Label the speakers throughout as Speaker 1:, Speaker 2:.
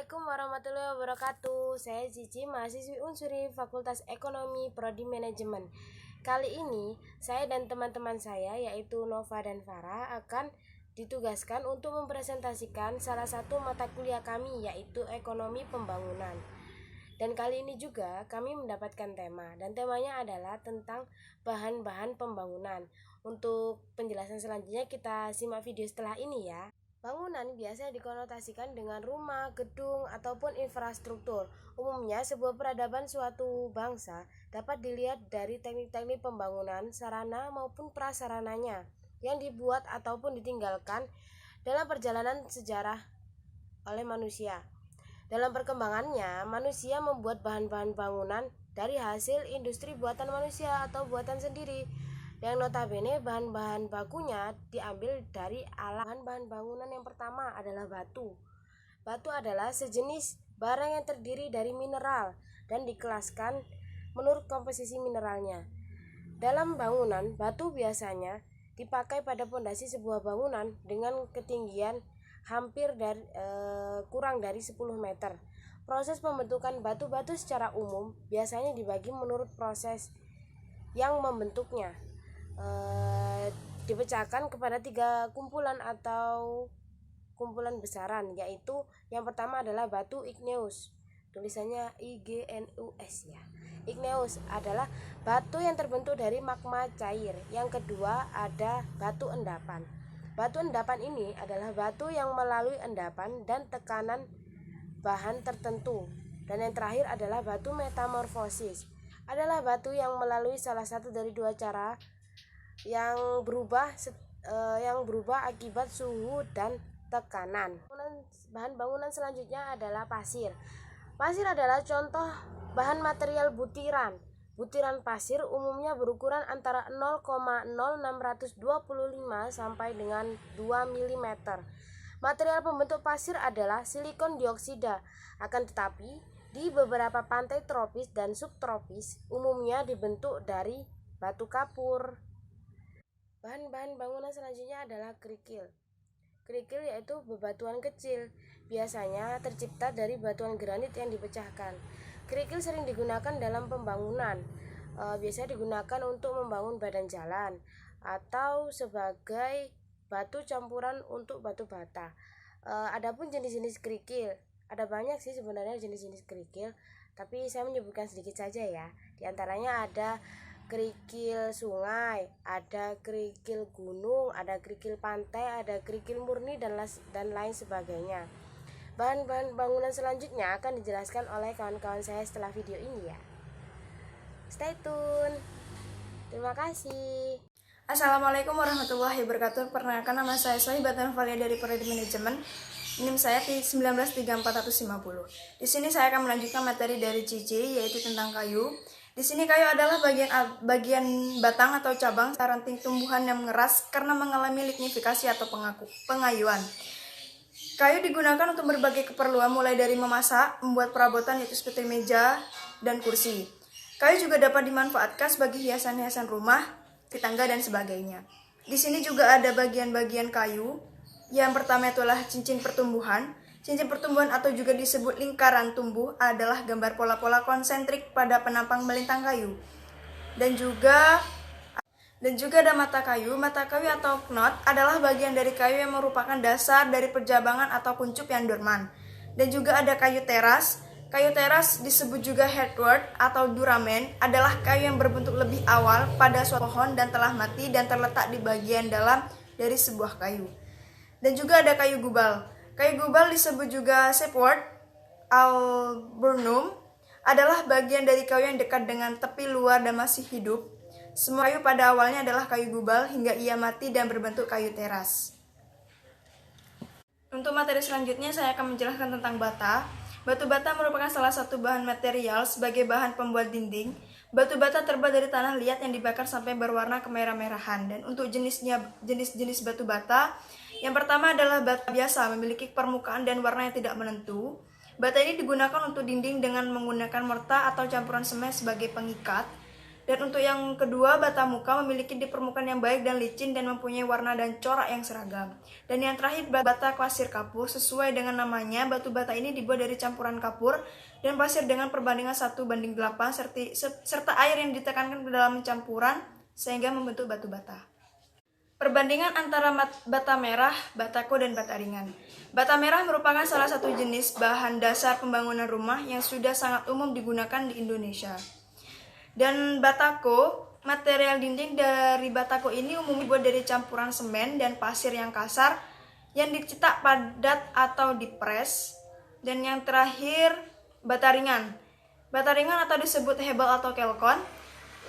Speaker 1: Assalamualaikum warahmatullahi wabarakatuh. Saya Cici, mahasiswi Unsuri Fakultas Ekonomi Prodi Manajemen. Kali ini saya dan teman-teman saya yaitu Nova dan Farah akan ditugaskan untuk mempresentasikan salah satu mata kuliah kami yaitu Ekonomi Pembangunan. Dan kali ini juga kami mendapatkan tema, dan temanya adalah tentang bahan-bahan pembangunan. Untuk penjelasan selanjutnya kita simak video setelah ini ya. Bangunan biasanya dikonotasikan dengan rumah, gedung, ataupun infrastruktur. Umumnya, sebuah peradaban suatu bangsa dapat dilihat dari teknik-teknik pembangunan, sarana maupun prasarananya yang dibuat ataupun ditinggalkan dalam perjalanan sejarah oleh manusia. Dalam perkembangannya, manusia membuat bahan-bahan bangunan dari hasil industri buatan manusia atau buatan sendiri, yang notabene bahan-bahan bakunya diambil dari alam. Bahan-bahan bangunan yang pertama adalah batu. Batu adalah sejenis barang yang terdiri dari mineral dan dikelaskan menurut komposisi mineralnya. Dalam bangunan, batu biasanya dipakai pada pondasi sebuah bangunan dengan ketinggian kurang dari 10 meter. Proses pembentukan batu-batu secara umum biasanya dibagi menurut proses yang membentuknya. Dipecahkan kepada 3 kumpulan atau kumpulan besaran, yaitu yang pertama adalah batu igneus, tulisannya IGNUS ya. Igneus adalah batu yang terbentuk dari magma cair. Yang kedua ada batu endapan. Batu endapan ini adalah batu yang melalui endapan dan tekanan bahan tertentu. Dan yang terakhir adalah batu metamorfosis, adalah batu yang melalui salah satu dari 2 cara yang berubah akibat suhu dan tekanan. Bahan bangunan selanjutnya adalah pasir. Pasir adalah contoh bahan material butiran. Butiran pasir umumnya berukuran antara 0,0625 sampai dengan 2 mm. Material pembentuk pasir adalah silikon dioksida. Akan tetapi, di beberapa pantai tropis dan subtropis umumnya dibentuk dari batu kapur. Bahan-bahan bangunan selanjutnya adalah kerikil. Kerikil yaitu bebatuan kecil, biasanya tercipta dari batuan granit yang dipecahkan. Kerikil sering digunakan dalam pembangunan, biasanya digunakan untuk membangun badan jalan atau sebagai batu campuran untuk batu bata. Adapun jenis-jenis kerikil, ada banyak sih sebenarnya jenis-jenis kerikil, tapi saya menyebutkan sedikit saja ya. Di antaranya ada kerikil sungai, ada kerikil gunung, ada kerikil pantai, ada kerikil murni dan lain sebagainya. Bahan-bahan bangunan selanjutnya akan dijelaskan oleh kawan-kawan saya setelah video ini ya. Stay tune. Terima kasih.
Speaker 2: Assalamualaikum warahmatullahi wabarakatuh. Perkenalkan, nama saya Sohibatan Valia dari Prodi Manajemen. NIM saya T19340. Di sini saya akan melanjutkan materi dari Cici, yaitu tentang kayu. Di sini kayu adalah bagian batang atau cabang ranting tumbuhan yang mengeras karena mengalami lignifikasi atau pengayuan. Kayu digunakan untuk berbagai keperluan, mulai dari memasak, membuat perabotan yaitu seperti meja dan kursi. Kayu juga dapat dimanfaatkan sebagai hiasan-hiasan rumah, di tangga dan sebagainya. Di sini juga ada bagian-bagian kayu. Yang pertama itulah cincin pertumbuhan. Cincin pertumbuhan atau juga disebut lingkaran tumbuh adalah gambar pola-pola konsentrik pada penampang melintang kayu. Dan juga ada mata kayu. Mata kayu atau knot adalah bagian dari kayu yang merupakan dasar dari perjabangan atau kuncup yang dorman. Dan juga ada kayu teras. Kayu teras disebut juga heartwood atau duramen, adalah kayu yang berbentuk lebih awal pada suatu pohon dan telah mati dan terletak di bagian dalam dari sebuah kayu. Dan juga ada kayu gubal. Kayu gubal disebut juga sapwood alburnum, adalah bagian dari kayu yang dekat dengan tepi luar dan masih hidup. Semua kayu pada awalnya adalah kayu gubal hingga ia mati dan berbentuk kayu teras. Untuk materi selanjutnya saya akan menjelaskan tentang bata. Batu bata merupakan salah satu bahan material sebagai bahan pembuat dinding. Batu bata terbuat dari tanah liat yang dibakar sampai berwarna kemerah-merahan. Dan untuk jenis batu bata, yang pertama adalah bata biasa, memiliki permukaan dan warna yang tidak menentu. Bata ini digunakan untuk dinding dengan menggunakan mortar atau campuran semen sebagai pengikat. Dan untuk yang kedua, bata muka memiliki di permukaan yang baik dan licin dan mempunyai warna dan corak yang seragam. Dan yang terakhir, bata pasir kapur. Sesuai dengan namanya, batu bata ini dibuat dari campuran kapur dan pasir dengan perbandingan 1:8 serta air yang ditekankan ke dalam campuran sehingga membentuk batu bata. Perbandingan antara bata merah, batako, dan bata ringan. Bata merah merupakan salah satu jenis bahan dasar pembangunan rumah yang sudah sangat umum digunakan di Indonesia. Dan batako, material dinding dari batako ini umumnya dibuat dari campuran semen dan pasir yang kasar yang dicetak padat atau dipres. Dan yang terakhir, bata ringan. Bata ringan atau disebut hebel atau kelkon.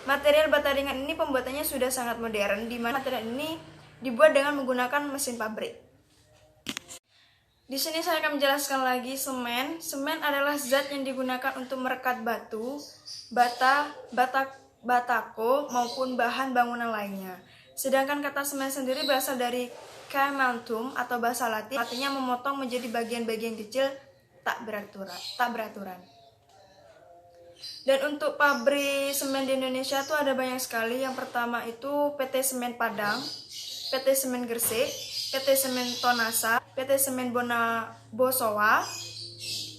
Speaker 2: Material bata ringan ini pembuatannya sudah sangat modern, di mana material ini dibuat dengan menggunakan mesin pabrik. Di sini saya akan menjelaskan lagi semen. Semen adalah zat yang digunakan untuk merekat batu, batako maupun bahan bangunan lainnya. Sedangkan kata semen sendiri berasal dari cementum atau bahasa Latin, artinya memotong menjadi bagian-bagian kecil tak beraturan. Dan untuk pabrik semen di Indonesia tuh ada banyak sekali. Yang pertama itu PT Semen Padang, PT Semen Gresik, PT Semen Tonasa, PT Semen Bosowa,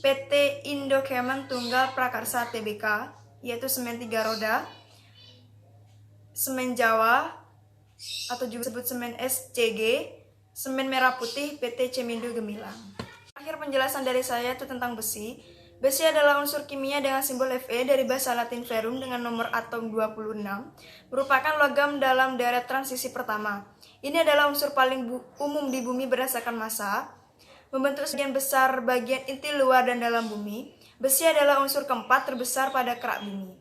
Speaker 2: PT Indokemen Tunggal Prakarsa Tbk, yaitu semen 3 roda, Semen Jawa atau juga disebut semen SCG, Semen Merah Putih PT Cemindo Gemilang. Akhir penjelasan dari saya itu tentang besi. Besi adalah unsur kimia dengan simbol Fe dari bahasa Latin ferrum dengan nomor atom 26, merupakan logam dalam deret transisi pertama. Ini adalah unsur paling umum di bumi berdasarkan massa, membentuk sebagian besar bagian inti luar dan dalam bumi. Besi adalah unsur keempat terbesar pada kerak bumi.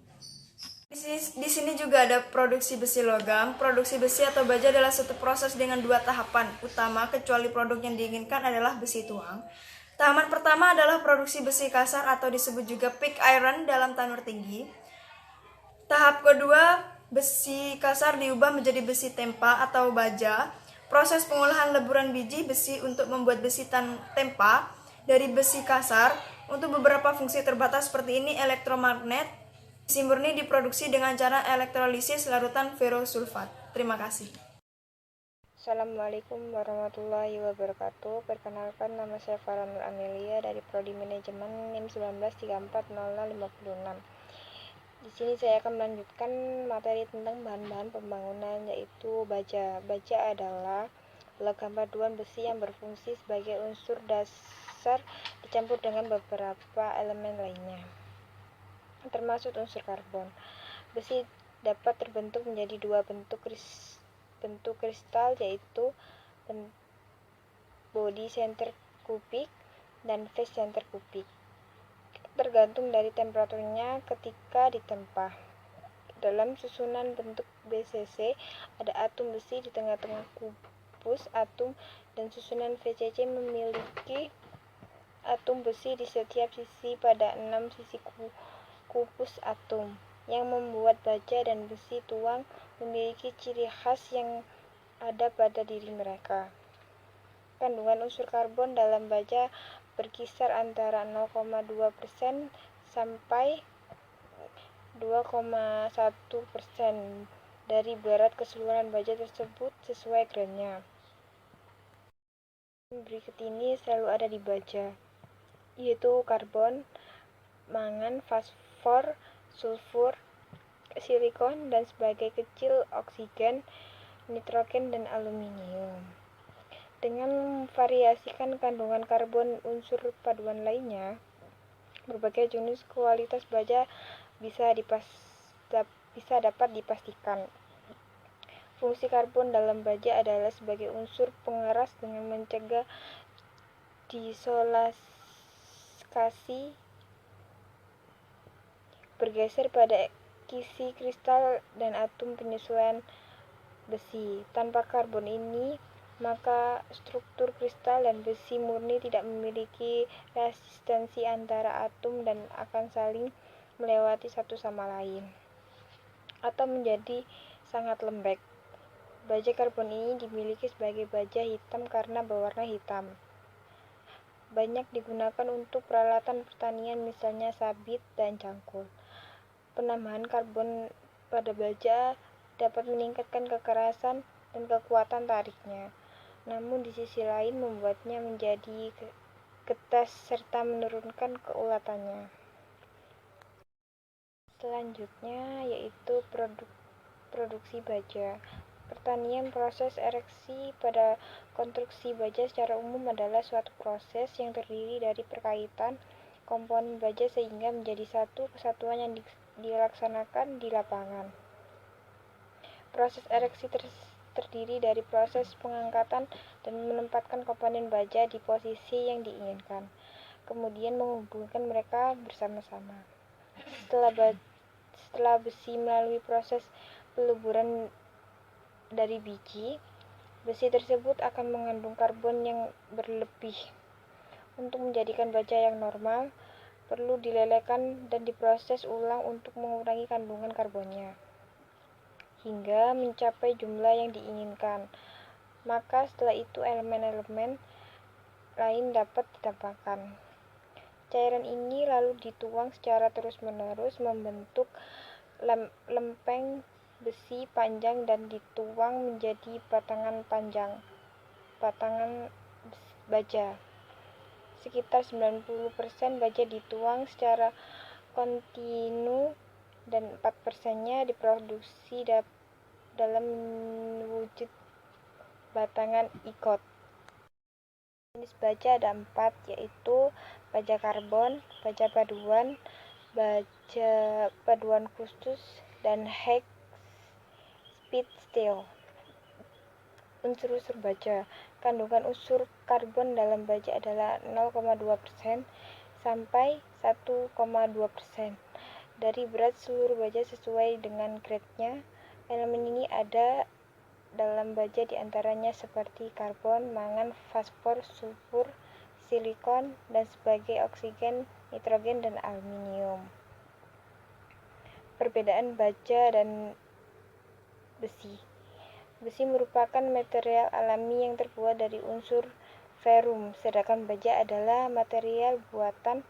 Speaker 2: Di sini juga ada produksi besi logam. Produksi besi atau baja adalah suatu proses dengan 2 tahapan utama, kecuali produk yang diinginkan adalah besi tuang. Tahapan pertama adalah produksi besi kasar atau disebut juga pig iron dalam tanur tinggi. Tahap kedua, besi kasar diubah menjadi besi tempa atau baja. Proses pengolahan leburan biji besi untuk membuat besi tempa dari besi kasar untuk beberapa fungsi terbatas seperti ini elektromagnet. Besi murni diproduksi dengan cara elektrolisis larutan ferrosulfat. Terima kasih.
Speaker 3: Assalamualaikum warahmatullahi wabarakatuh. Perkenalkan, nama saya Farah Nur Amelia dari Prodi Manajemen NIM 19340056. Di sini saya akan melanjutkan materi tentang bahan-bahan pembangunan, yaitu baja. Baja adalah logam paduan besi yang berfungsi sebagai unsur dasar dicampur dengan beberapa elemen lainnya, termasuk unsur karbon. Besi dapat terbentuk menjadi 2 bentuk kristal, yaitu body center kubik dan face center kubik, tergantung dari temperaturnya ketika ditempa. Dalam susunan bentuk BCC ada atom besi di tengah-tengah kubus atom, dan susunan VCC memiliki atom besi di setiap sisi pada 6 sisi kubus atom, yang membuat baja dan besi tuang memiliki ciri khas yang ada pada diri mereka. Kandungan unsur karbon dalam baja berkisar antara 0,2% sampai 2,1% dari berat keseluruhan baja tersebut sesuai gramnya. Berikut ini selalu ada di baja, yaitu karbon, mangan, fosfor, sulfur, silikon, dan sebagai kecil oksigen, nitrogen, dan aluminium. Dengan memvariasikan kandungan karbon unsur paduan lainnya, berbagai jenis kualitas baja bisa dapat dipastikan. Fungsi karbon dalam baja adalah sebagai unsur pengeras dengan mencegah disolasi bergeser pada kisi kristal dan atom penyesuaian besi. Tanpa karbon ini, maka struktur kristal dan besi murni tidak memiliki resistensi antara atom dan akan saling melewati satu sama lain, atau menjadi sangat lembek. Baja karbon ini dimiliki sebagai baja hitam karena berwarna hitam. Banyak digunakan untuk peralatan pertanian, misalnya sabit dan cangkul. Penambahan karbon pada baja dapat meningkatkan kekerasan dan kekuatan tariknya, namun di sisi lain membuatnya menjadi getas serta menurunkan keulatannya. Selanjutnya yaitu produksi baja. Pertanian proses ereksi pada konstruksi baja secara umum adalah suatu proses yang terdiri dari perkaitan komponen baja sehingga menjadi satu kesatuan yang dilaksanakan di lapangan. Proses ereksi terdiri dari proses pengangkatan dan menempatkan komponen baja di posisi yang diinginkan, kemudian menghubungkan mereka bersama-sama. Setelah besi melalui proses peluburan dari biji, besi tersebut akan mengandung karbon yang berlebih. Untuk menjadikan baja yang normal, perlu dilelehkan dan diproses ulang untuk mengurangi kandungan karbonnya, hingga mencapai jumlah yang diinginkan. Maka setelah itu elemen-elemen lain dapat ditambahkan. Cairan ini lalu dituang secara terus-menerus membentuk lempeng besi panjang dan dituang menjadi batangan baja. Sekitar 90% baja dituang secara kontinu dan 4%-nya diproduksi dalam wujud batangan igot. Jenis baja ada 4, yaitu baja karbon, baja paduan khusus, dan high speed steel. Unsur-unsur baja. Kandungan unsur karbon dalam baja adalah 0,2% sampai 1,2% dari berat seluruh baja sesuai dengan grade-nya. Elemen ini ada dalam baja diantaranya seperti karbon, mangan, fosfor, sulfur, silikon, dan sebagai oksigen, nitrogen, dan aluminium. Perbedaan baja dan besi. Besi merupakan material alami yang terbuat dari unsur ferrum, sedangkan baja adalah material buatan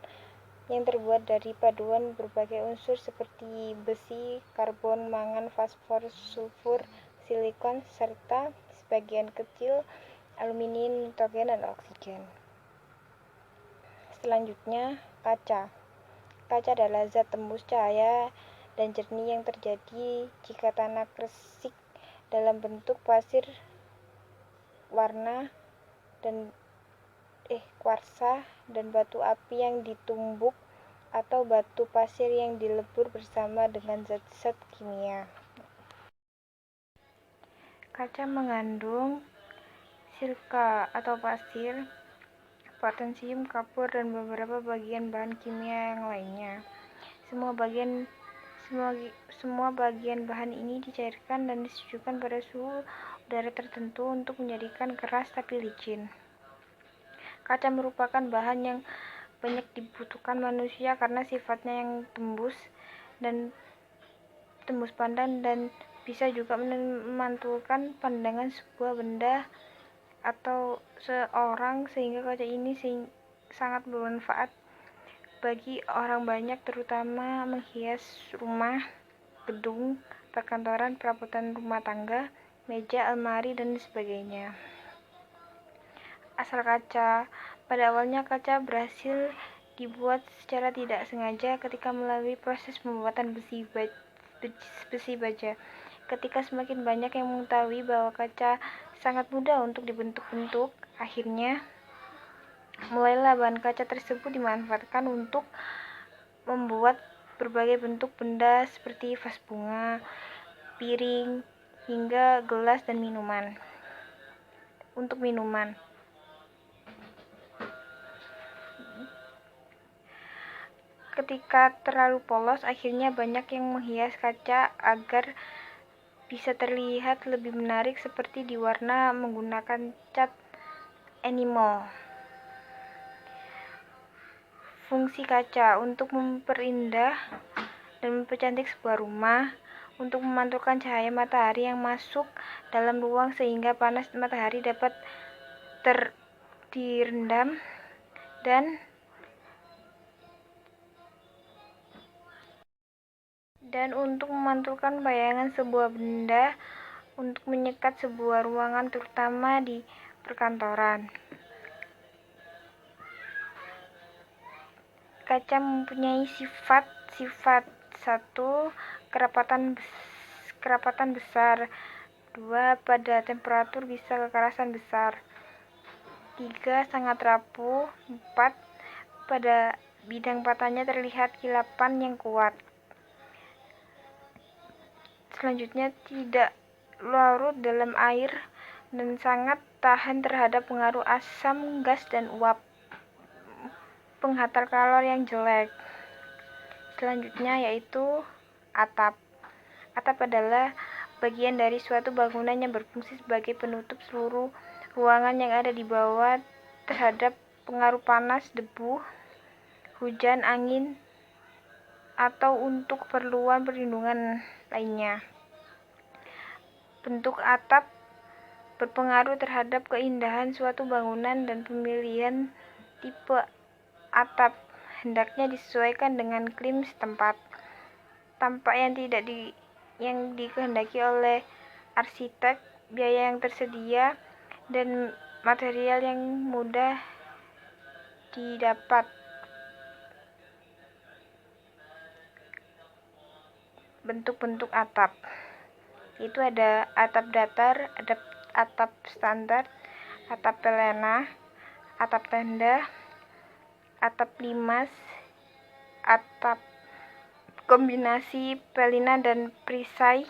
Speaker 3: yang terbuat dari paduan berbagai unsur seperti besi, karbon, mangan, fosfor, sulfur, silikon, serta sebagian kecil aluminium, nitrogen, dan oksigen. Selanjutnya, kaca. Kaca adalah zat tembus cahaya dan jernih yang terjadi jika tanah gresik dalam bentuk pasir kuarsa dan batu api yang ditumbuk atau batu pasir yang dilebur bersama dengan zat-zat kimia. Kaca mengandung silika atau pasir, potasium, kapur, dan beberapa bagian bahan kimia yang lainnya. Semua bagian bahan ini dicairkan dan disuguhkan pada suhu udara tertentu untuk menjadikan keras tapi licin. Kaca merupakan bahan yang banyak dibutuhkan manusia karena sifatnya yang tembus pandang dan bisa juga memantulkan pandangan sebuah benda atau seorang, sehingga kaca ini sangat bermanfaat bagi orang banyak, terutama menghias rumah, gedung, perkantoran, perabotan rumah tangga, meja, almari, dan sebagainya. Asal kaca. Pada awalnya kaca berhasil dibuat secara tidak sengaja ketika melalui proses pembuatan besi baja. Ketika semakin banyak yang mengetahui bahwa kaca sangat mudah untuk dibentuk-bentuk, akhirnya mulailah bahan kaca tersebut dimanfaatkan untuk membuat berbagai bentuk benda seperti vas bunga, piring, hingga gelas dan minuman. Untuk minuman, ketika terlalu polos, akhirnya banyak yang menghias kaca agar bisa terlihat lebih menarik, seperti diwarna menggunakan cat enamel. Fungsi kaca untuk memperindah dan mempercantik sebuah rumah, untuk memantulkan cahaya matahari yang masuk dalam ruang sehingga panas matahari dapat direndam, dan untuk memantulkan bayangan sebuah benda untuk menyekat sebuah ruangan, terutama di perkantoran. Kaca mempunyai sifat 1. Kerapatan besar. 2. Pada temperatur bisa kekerasan besar. 3. Sangat rapuh. 4. Pada bidang patahnya terlihat kilapan yang kuat. Selanjutnya, tidak larut dalam air dan sangat tahan terhadap pengaruh asam, gas, dan uap. Penghantar kalor yang jelek. Selanjutnya yaitu atap. Atap adalah bagian dari suatu bangunan yang berfungsi sebagai penutup seluruh ruangan yang ada di bawah terhadap pengaruh panas, debu, hujan, angin, atau untuk keperluan perlindungan lainnya. Bentuk atap berpengaruh terhadap keindahan suatu bangunan dan pemilihan tipe atap hendaknya disesuaikan dengan iklim setempat, tampak yang dikehendaki oleh arsitek, biaya yang tersedia, dan material yang mudah didapat. Bentuk-bentuk atap itu ada atap datar, atap standar, atap pelena, atap tenda, atap limas, atap kombinasi pelina dan perisai,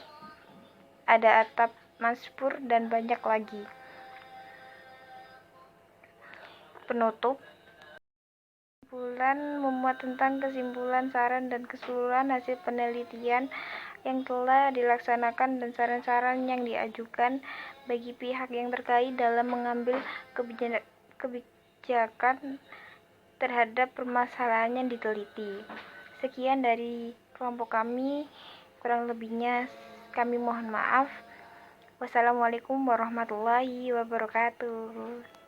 Speaker 3: ada atap mansur, dan banyak lagi. Penutup. Kesimpulan memuat tentang kesimpulan, saran, dan keseluruhan hasil penelitian yang telah dilaksanakan dan saran-saran yang diajukan bagi pihak yang terkait dalam mengambil kebijakan terhadap permasalahan yang diteliti. Sekian dari kelompok kami, kurang lebihnya kami mohon maaf. Wassalamualaikum warahmatullahi wabarakatuh.